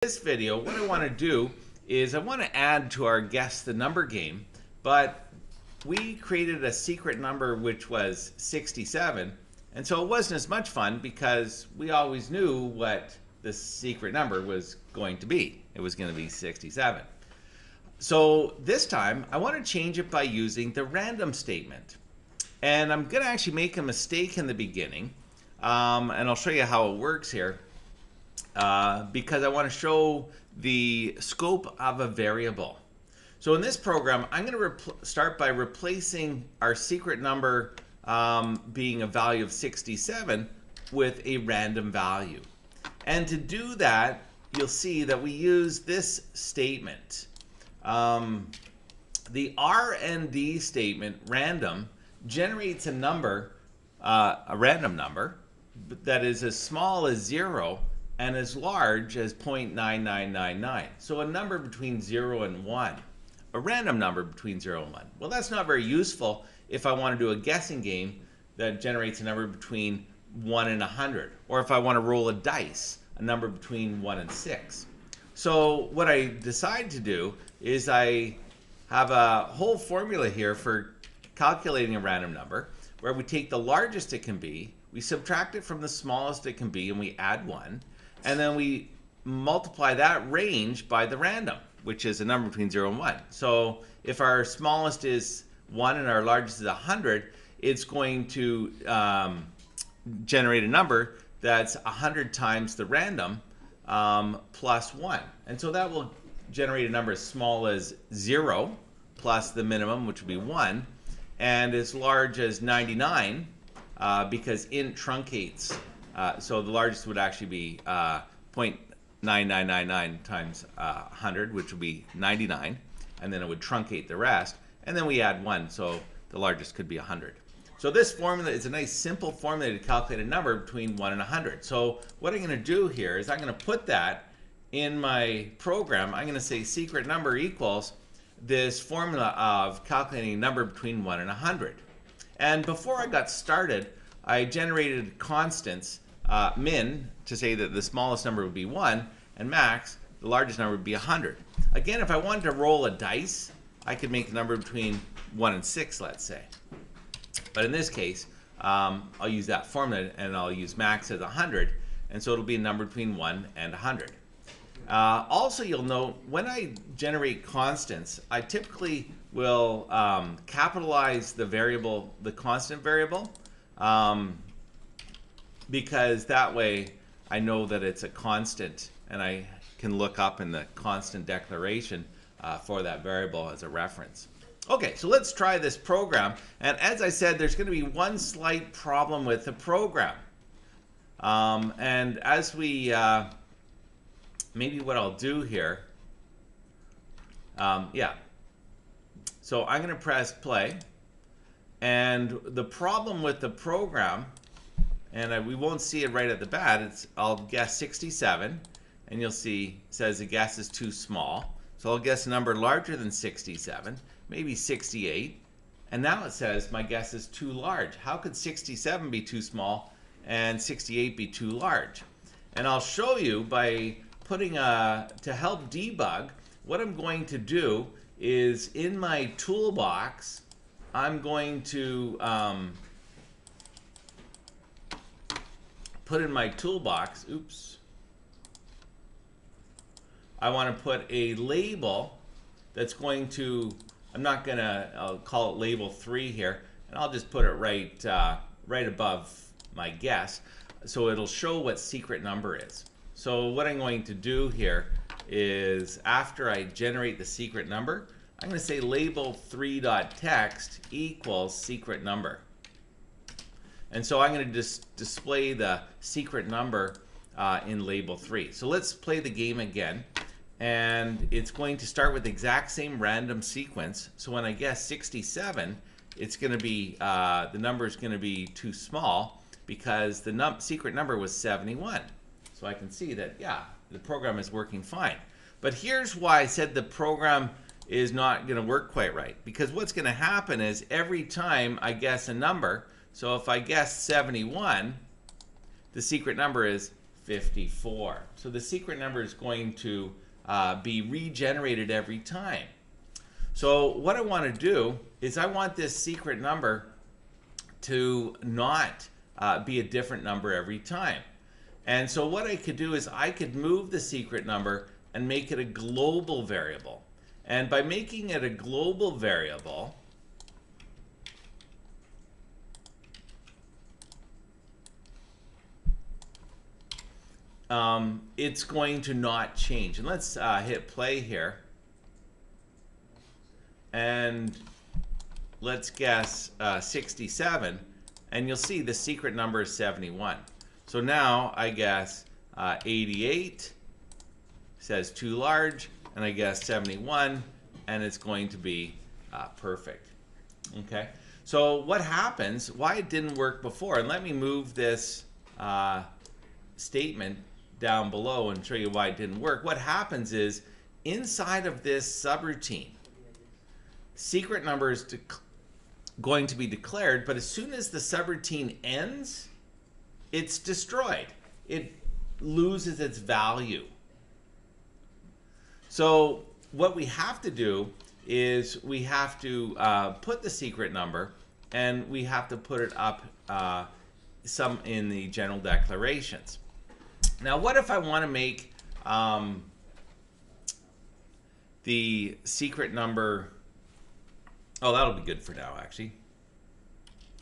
This video, what I want to do is I want to add to our Guess the Number game, but we created a secret number which was 67, and so it wasn't as much fun because we always knew what the secret number was going to be. It was going to be 67. So this time I want to change it by using the random statement. And I'm going to actually make a mistake in the beginning, and I'll show you how it works here. Because I want to show the scope of a variable. So in this program, I'm going to start by replacing our secret number being a value of 67 with a random value. And to do that, you'll see that we use this statement. The RND statement, random, generates a number, a random number, that is as small as 0 and as large as 0.9999. So a number between 0 and 1. A random number between 0 and 1. Well, that's not very useful if I want to do a guessing game that generates a number between 1 and 100. Or if I want to roll a dice, a number between 1 and 6. So what I decide to do is I have a whole formula here for calculating a random number where we take the largest it can be, we subtract it from the smallest it can be, and we add 1. And then we multiply that range by the random, which is a number between 0 and 1. So if our smallest is 1 and our largest is 100, it's going to generate a number that's 100 times the random plus 1. And so that will generate a number as small as 0 plus the minimum, which would be 1, and as large as 99 because int truncates. So the largest would actually be 0.9999 times 100, which would be 99, and then it would truncate the rest, and then we add 1, so the largest could be 100. So this formula is a nice simple formula to calculate a number between 1 and 100. So what I'm going to do here is I'm going to put that in my program. I'm going to say secret number equals this formula of calculating a number between 1 and 100. And before I got started, I generated constants, min, to say that the smallest number would be 1, and max, the largest number would be 100. Again, if I wanted to roll a dice, I could make a number between 1 and 6, let's say. But in this case, I'll use that formula, and I'll use max as 100, and so it'll be a number between 1 and 100. Also, you'll note, when I generate constants, I typically will capitalize the variable, the constant variable, because that way I know that it's a constant and I can look up in the constant declaration for that variable as a reference. Okay, so let's try this program, and as I said, there's going to be one slight problem with the program. And as we maybe what I'll do here, yeah, so I'm going to press play, and the problem with the program, and we won't see it right at the bat, I'll guess 67, and you'll see it says the guess is too small, so I'll guess a number larger than 67, maybe 68, and now it says my guess is too large. How could 67 be too small and 68 be too large? And I'll show you by putting to help debug, what I'm going to do is in my toolbox, I'm going to put in my toolbox, oops, I want to put a label that's going to, I'll call it label 3 here, and I'll just put it right, right above my guess, so it'll show what secret number is. So what I'm going to do here is, after I generate the secret number, I'm going to say label3.text equals secret number. And so I'm going to just display the secret number in label 3. So let's play the game again. And it's going to start with the exact same random sequence. So when I guess 67, it's going to be, the number is going to be too small because the secret number was 71. So I can see that, yeah, the program is working fine. But here's why I said the program is not going to work quite right. Because what's going to happen is every time I guess a number, so if I guess 71, the secret number is 54. So the secret number is going to be regenerated every time. So what I want to do is I want this secret number to not be a different number every time. And so what I could do is I could move the secret number and make it a global variable. And by making it a global variable, it's going to not change. And let's hit play here. And let's guess 67. And you'll see the secret number is 71. So now I guess 88 says too large, and I guess 71, and it's going to be perfect. Okay. So what happens, why it didn't work before, and let me move this statement down below and show you why it didn't work. What happens is inside of this subroutine, secret number is going to be declared, but as soon as the subroutine ends, it's destroyed. It loses its value. So what we have to do is we have to put the secret number, and we have to put it up some in the general declarations. Now, what if I want to make the secret number, oh, that'll be good for now, actually.